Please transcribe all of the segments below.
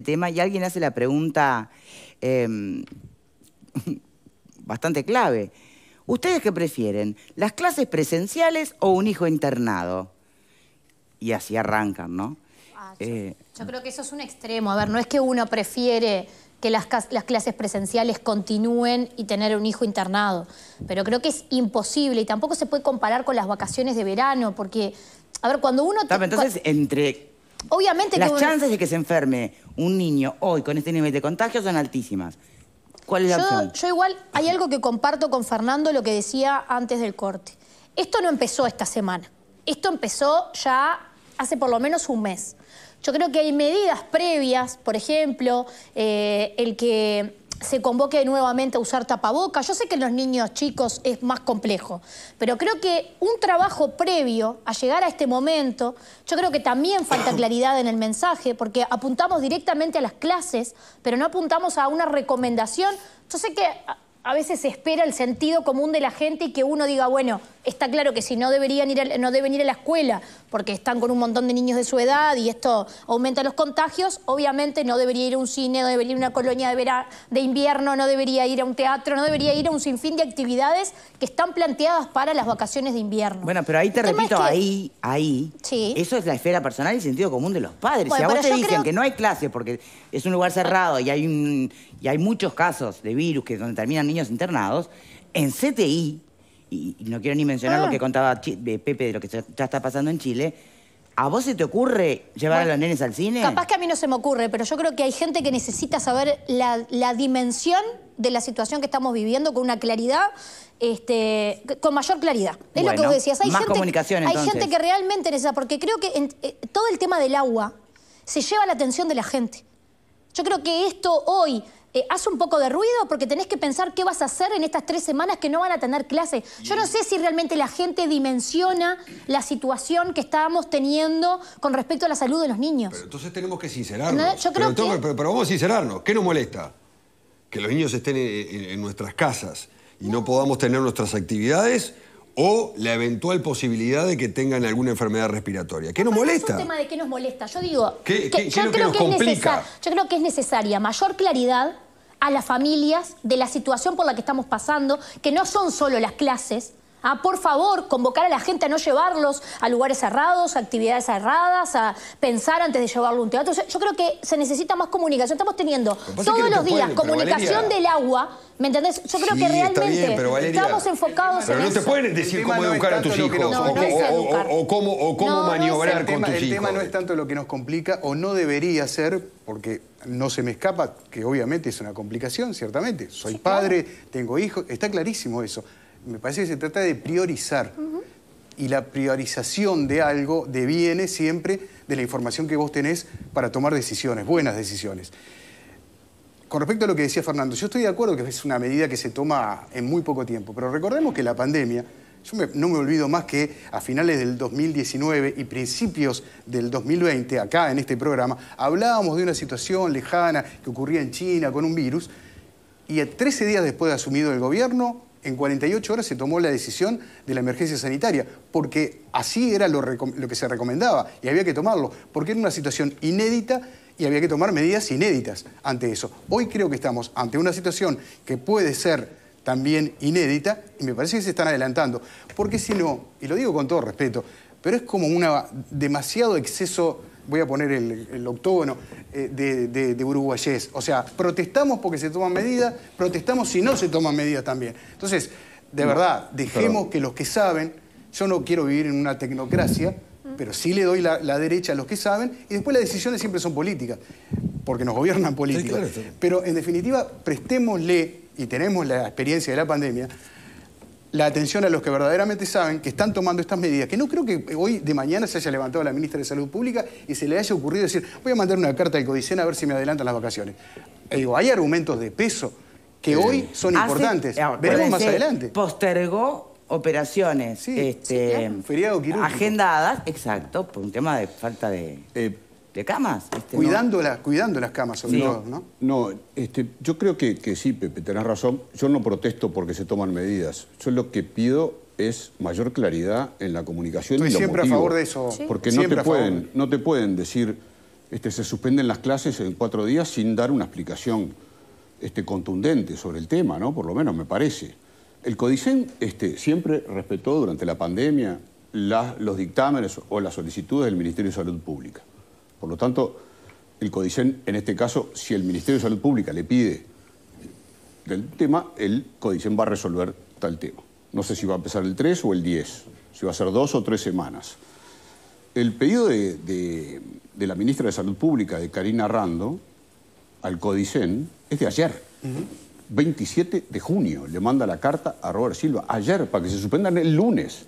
tema y alguien hace la pregunta bastante clave. ¿Ustedes qué prefieren? ¿Las clases presenciales o un hijo internado? Y así arrancan, ¿no? Yo creo que eso es un extremo. A ver, no es que uno prefiere que las clases presenciales continúen y tener un hijo internado, pero creo que es imposible y tampoco se puede comparar con las vacaciones de verano, porque, a ver, cuando uno... Entonces, entre... Obviamente las que chances de que se enferme un niño hoy con este nivel de contagio son altísimas. ¿Cuál es la opción? Yo igual, hay algo que comparto con Fernando, lo que decía antes del corte. Esto no empezó esta semana. Esto empezó ya hace por lo menos un mes. Yo creo que hay medidas previas, por ejemplo, el que se convoque nuevamente a usar tapabocas. Yo sé que en los niños chicos es más complejo, pero creo que un trabajo previo a llegar a este momento, yo creo que también falta claridad en el mensaje, porque apuntamos directamente a las clases, pero no apuntamos a una recomendación. Yo sé que a veces se espera el sentido común de la gente y que uno diga, bueno, está claro que si no deben ir a la escuela porque están con un montón de niños de su edad y esto aumenta los contagios, obviamente no debería ir a un cine, no debería ir a una colonia de invierno, no debería ir a un teatro, no debería ir a un sinfín de actividades que están planteadas para las vacaciones de invierno. Bueno, pero ahí te repito, ahí, sí, eso es la esfera personal y el sentido común de los padres. Bueno, si a vos te dicen creo que no hay clase porque es un lugar cerrado y hay muchos casos de virus donde terminan niños internados, en CTI, y no quiero ni mencionar lo que contaba Pepe de lo que ya está pasando en Chile, ¿a vos se te ocurre llevar a los nenes al cine? Capaz que a mí no se me ocurre, pero yo creo que hay gente que necesita saber la dimensión de la situación que estamos viviendo con una claridad, con mayor claridad. Es lo que vos decías. Hay más gente, comunicación, entonces. Hay gente que realmente necesita, porque creo que todo el tema del agua se lleva la atención de la gente. Yo creo que esto hoy hace un poco de ruido porque tenés que pensar qué vas a hacer en estas 3 semanas que no van a tener clase. Yo no sé si realmente la gente dimensiona la situación que estábamos teniendo con respecto a la salud de los niños. Pero entonces tenemos que sincerarnos. No, yo creo pero vamos a sincerarnos. ¿Qué nos molesta? ¿Que los niños estén en nuestras casas y no podamos tener nuestras actividades? ¿O la eventual posibilidad de que tengan alguna enfermedad respiratoria? ¿Qué nos molesta? No es un tema de qué nos molesta. Yo digo, ¿Qué es lo que nos complica? Yo creo que es necesaria mayor claridad a las familias de la situación por la que estamos pasando, que no son solo las clases. Por favor, convocar a la gente a no llevarlos a lugares cerrados, a actividades cerradas, a pensar antes de llevarlo a un teatro. Yo creo que se necesita más comunicación. Estamos teniendo todos los días comunicación del agua, ¿me entendés? Yo creo que realmente estamos enfocados en eso. Pero no te pueden decir cómo educar a tus hijos o cómo maniobrar con tus hijos. El tema no es tanto lo que nos complica, o no debería ser, porque no se me escapa, que obviamente es una complicación, ciertamente. Soy padre, tengo hijos, está clarísimo eso. Me parece que se trata de priorizar. Y la priorización de algo deviene siempre de la información que vos tenés para tomar decisiones, buenas decisiones. Con respecto a lo que decía Fernando, yo estoy de acuerdo que es una medida que se toma en muy poco tiempo, pero recordemos que la pandemia, no me olvido más que a finales del 2019 y principios del 2020, acá en este programa, hablábamos de una situación lejana que ocurría en China con un virus, y 13 días después de asumido el gobierno, en 48 horas se tomó la decisión de la emergencia sanitaria, porque así era lo que se recomendaba y había que tomarlo, porque era una situación inédita y había que tomar medidas inéditas ante eso. Hoy creo que estamos ante una situación que puede ser también inédita y me parece que se están adelantando, porque si no, y lo digo con todo respeto, pero es como demasiado exceso, voy a poner el octógono, de uruguayés. O sea, protestamos porque se toman medidas, protestamos si no se toman medidas también. Entonces, de verdad, dejemos que los que saben, yo no quiero vivir en una tecnocracia, pero sí le doy la derecha a los que saben, y después las decisiones siempre son políticas, porque nos gobiernan políticos. Sí, claro. Pero, en definitiva, prestémosle, y tenemos la experiencia de la pandemia, la atención a los que verdaderamente saben que están tomando estas medidas, que no creo que hoy de mañana se haya levantado la ministra de Salud Pública y se le haya ocurrido decir, voy a mandar una carta al Codicen a ver si me adelantan las vacaciones. Digo, hay argumentos de peso que hoy son importantes. Veremos más adelante. Postergó operaciones feriado quirúrgico agendadas, exacto, por un tema de falta de camas. Cuidando las camas, sobre todo, ¿no? No, yo creo que sí, Pepe, tenés razón. Yo no protesto porque se toman medidas. Yo lo que pido es mayor claridad en la comunicación. Estoy y lo siempre motivo, a favor de eso. Porque no te pueden decir se suspenden las clases en 4 días sin dar una explicación contundente sobre el tema, ¿no? Por lo menos me parece. El CODICEN siempre respetó durante la pandemia los dictámenes o las solicitudes del Ministerio de Salud Pública. Por lo tanto, el CODICEN, en este caso, si el Ministerio de Salud Pública le pide del tema, el CODICEN va a resolver tal tema. No sé si va a empezar el 3 o el 10, si va a ser 2 o 3 semanas. El pedido de la ministra de Salud Pública, de Karina Rando, al CODICEN es de ayer. 27 de junio le manda la carta a Robert Silva, ayer, para que se suspendan el lunes.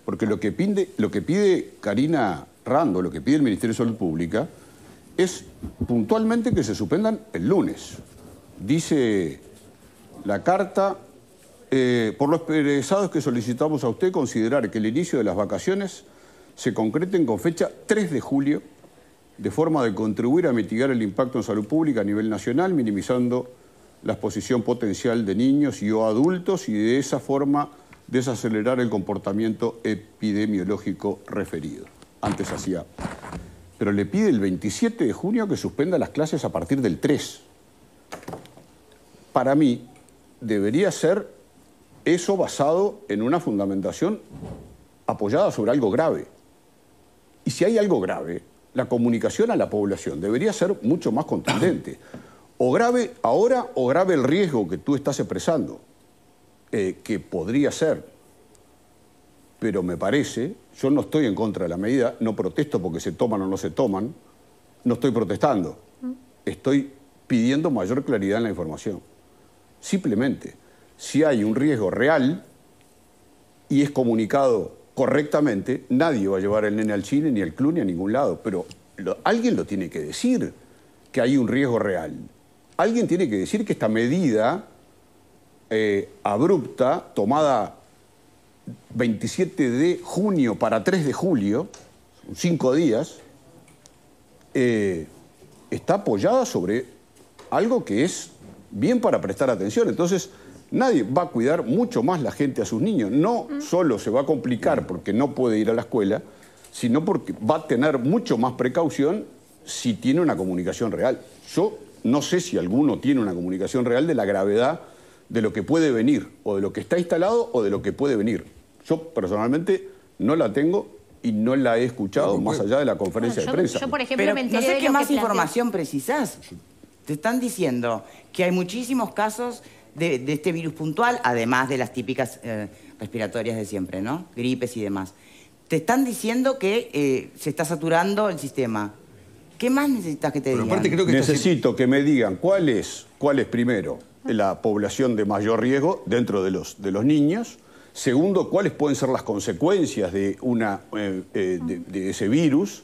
Porque lo que pide Karina Rando, lo que pide el Ministerio de Salud Pública, es puntualmente que se suspendan el lunes. Dice la carta, por lo expresado que solicitamos a usted considerar que el inicio de las vacaciones se concreten con fecha 3 de julio, de forma de contribuir a mitigar el impacto en salud pública a nivel nacional, minimizando la exposición potencial de niños y o adultos y de esa forma desacelerar el comportamiento epidemiológico referido. Antes hacía. Pero le pide el 27 de junio que suspenda las clases a partir del 3. Para mí, debería ser eso basado en una fundamentación apoyada sobre algo grave. Y si hay algo grave, la comunicación a la población debería ser mucho más contundente. O grave ahora o grave el riesgo que tú estás expresando, que podría ser. Pero me parece, yo no estoy en contra de la medida, no protesto porque se toman o no se toman, no estoy protestando. Estoy pidiendo mayor claridad en la información. Simplemente, si hay un riesgo real y es comunicado correctamente, nadie va a llevar el nene al cine, ni al club, ni a ningún lado. Pero alguien lo tiene que decir, que hay un riesgo real. Alguien tiene que decir que esta medida abrupta, tomada 27 de junio para 3 de julio, 5 días, está apoyada sobre algo que es bien para prestar atención. Entonces, nadie va a cuidar mucho más la gente a sus niños. No solo se va a complicar porque no puede ir a la escuela, sino porque va a tener mucho más precaución si tiene una comunicación real. Yo no sé si alguno tiene una comunicación real de la gravedad de lo que puede venir, o de lo que está instalado, o de lo que puede venir. Yo personalmente no la tengo y no la he escuchado más allá de la conferencia de prensa. Yo, por ejemplo, Pero me enteré no sé de qué lo más que información precisás. Te están diciendo que hay muchísimos casos de este virus puntual, además de las típicas respiratorias de siempre, ¿no? Gripes y demás. Te están diciendo que se está saturando el sistema. ¿Qué más necesitas que te digan? Aparte, creo que necesito que me digan cuál es primero la población de mayor riesgo dentro de los niños. Segundo, cuáles pueden ser las consecuencias de ese virus.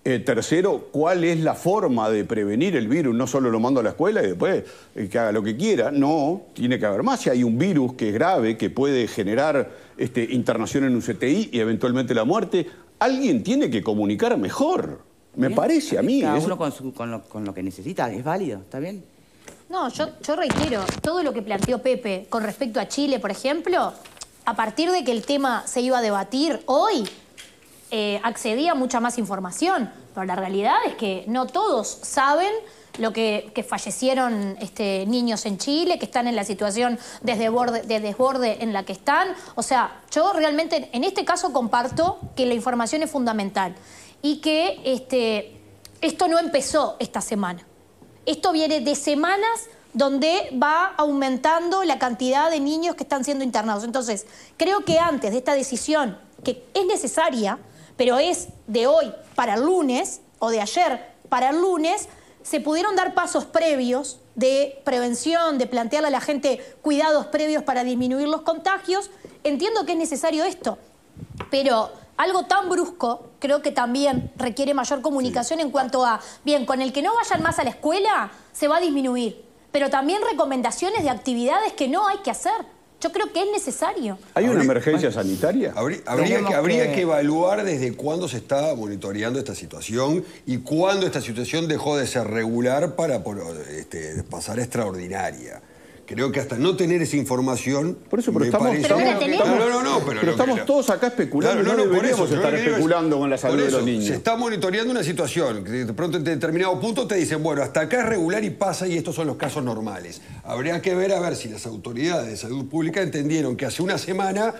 Tercero, cuál es la forma de prevenir el virus. No solo lo mando a la escuela y después que haga lo que quiera. No, tiene que haber más. Si hay un virus que es grave, que puede generar internación en un CTI y eventualmente la muerte, alguien tiene que comunicar mejor. Me parece a mí. Cada uno con lo que necesita. Es válido, ¿está bien? No, yo reitero, todo lo que planteó Pepe con respecto a Chile, por ejemplo, a partir de que el tema se iba a debatir hoy, accedía a mucha más información. Pero la realidad es que no todos saben lo que fallecieron niños en Chile, que están en la situación de desborde en la que están. O sea, yo realmente en este caso comparto que la información es fundamental y que esto no empezó esta semana. Esto viene de semanas donde va aumentando la cantidad de niños que están siendo internados. Entonces, creo que antes de esta decisión, que es necesaria, pero es de hoy para el lunes, o de ayer para el lunes, se pudieron dar pasos previos de prevención, de plantearle a la gente cuidados previos para disminuir los contagios. Entiendo que es necesario esto, pero algo tan brusco creo que también requiere mayor comunicación en cuanto a, bien, con el que no vayan más a la escuela se va a disminuir, pero también recomendaciones de actividades que no hay que hacer. Yo creo que es necesario. ¿Hay una emergencia sanitaria? Habría que evaluar desde cuándo se está monitoreando esta situación y cuándo esta situación dejó de ser regular para pasar a extraordinaria. creo que hasta no tener esa información... Por eso, pero me estamos... parece- Pero no la tenemos. pero estamos todos acá especulando, Claro, no por deberíamos eso, yo estar lo que digo es- especulando con la salud por de los eso, niños. Se está monitoreando una situación, que de pronto en determinado punto te dicen, bueno, hasta acá es regular y pasa y estos son los casos normales. Habría que ver a ver si las autoridades de salud pública entendieron que hace una semana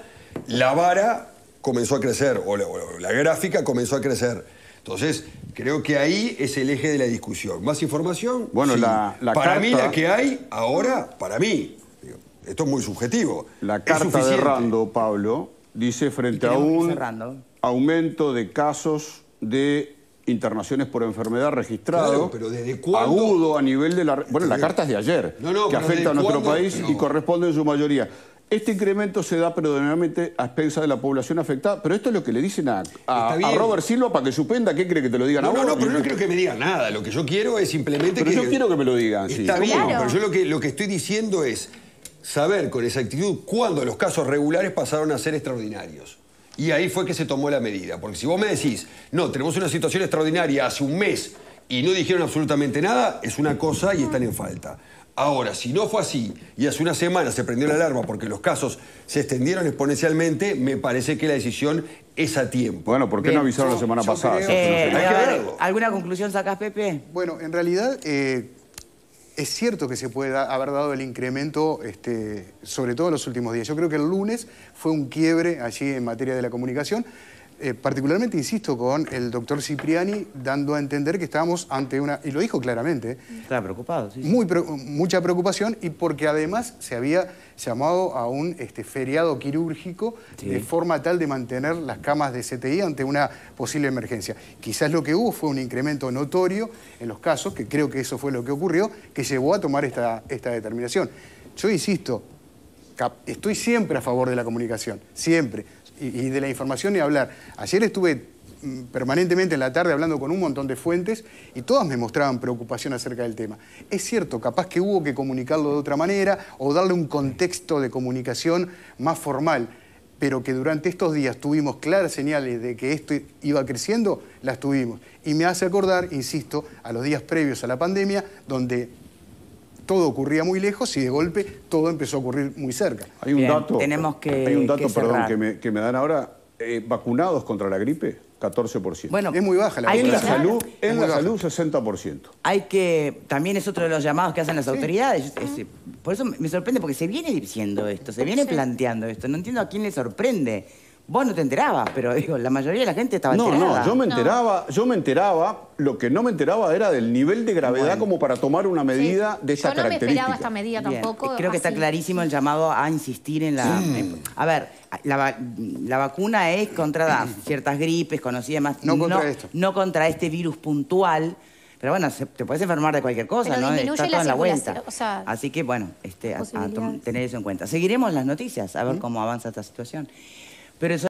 la vara comenzó a crecer, o la gráfica comenzó a crecer. Entonces, creo que ahí es el eje de la discusión. ¿Más información? Bueno, Sí. la para carta- mí la que hay ahora, para mí, digo, esto es muy subjetivo. La es carta de suficiente. Rando, Pablo, dice frente a tenemos que ir un cerrando. aumento de casos de internaciones por enfermedad registrado, Claro, pero ¿desde cuándo? agudo a nivel de la... Bueno, la carta es de ayer, No, no, que pero afecta a ¿desde nuestro cuándo? país y No. corresponde en su mayoría. Este incremento se da predominantemente a expensas de la población afectada, pero esto es lo que le dicen a bien. Robert Silva para que suspenda. ¿Qué cree que te lo digan No, ahora? pero no creo que me digan nada. Lo que yo quiero es simplemente Pero que... yo quiero que me lo digan, sí. Está bien, Claro. pero yo lo que estoy diciendo es saber con exactitud cuándo los casos regulares pasaron a ser extraordinarios. Y ahí fue que se tomó la medida. Porque si vos me decís, no, tenemos una situación extraordinaria hace un mes y no dijeron absolutamente nada, es una cosa y están en falta. Ahora, si no fue así y hace una semana se prendió la alarma porque los casos se extendieron exponencialmente, me parece que la decisión es a tiempo. Bueno, ¿por qué no Bien. avisaron la semana Yo pasada? creo- Eso no sé. hay que a ver, verlo. ¿alguna conclusión sacás, Pepe? Bueno, en realidad es cierto que se puede haber dado el incremento, sobre todo en los últimos días. Yo creo que el lunes fue un quiebre allí en materia de la comunicación. Particularmente, insisto, con el doctor Cipriani dando a entender que estábamos ante una, y lo dijo claramente, Estaba preocupado, sí. mucha preocupación, y porque además se había llamado a un feriado quirúrgico Sí. de forma tal de mantener las camas de CTI ante una posible emergencia. Quizás lo que hubo fue un incremento notorio en los casos, que creo que eso fue lo que ocurrió, que llevó a tomar esta determinación. Yo insisto, estoy siempre a favor de la comunicación, siempre. Y de la información ni hablar. Ayer estuve permanentemente en la tarde hablando con un montón de fuentes y todas me mostraban preocupación acerca del tema. Es cierto, capaz que hubo que comunicarlo de otra manera o darle un contexto de comunicación más formal, pero que durante estos días tuvimos claras señales de que esto iba creciendo, las tuvimos. Y me hace acordar, insisto, a los días previos a la pandemia, donde todo ocurría muy lejos y de golpe todo empezó a ocurrir muy cerca. Hay un Bien, dato, tenemos que- hay un dato, que cerrar. perdón, que me dan ahora. Vacunados contra la gripe, 14%. Bueno, Es muy baja la hay en la que- salud, Es en muy la baja. salud 60%. Hay que, también es otro de los llamados que hacen las autoridades. Por eso me sorprende, porque se viene diciendo esto, se viene planteando esto. No entiendo a quién le sorprende. Vos no te enterabas, pero digo, la mayoría de la gente estaba enterada. No, yo me enteraba, lo que no me enteraba era del nivel de gravedad como para tomar una medida de esta Yo no me característica. esperaba esta medida Bien, tampoco. creo que está así. clarísimo el llamado a insistir en la... A ver, la vacuna es contra ciertas gripes conocidas más... No contra esto. No contra este virus puntual. Pero bueno, te puedes enfermar de cualquier cosa, Pero ¿no? disminuye Está la todo en la circulación, vuelta. o sea, Así que, bueno, posibilidades. tener eso en cuenta. Seguiremos las noticias, a ver cómo avanza esta situación. Pero eso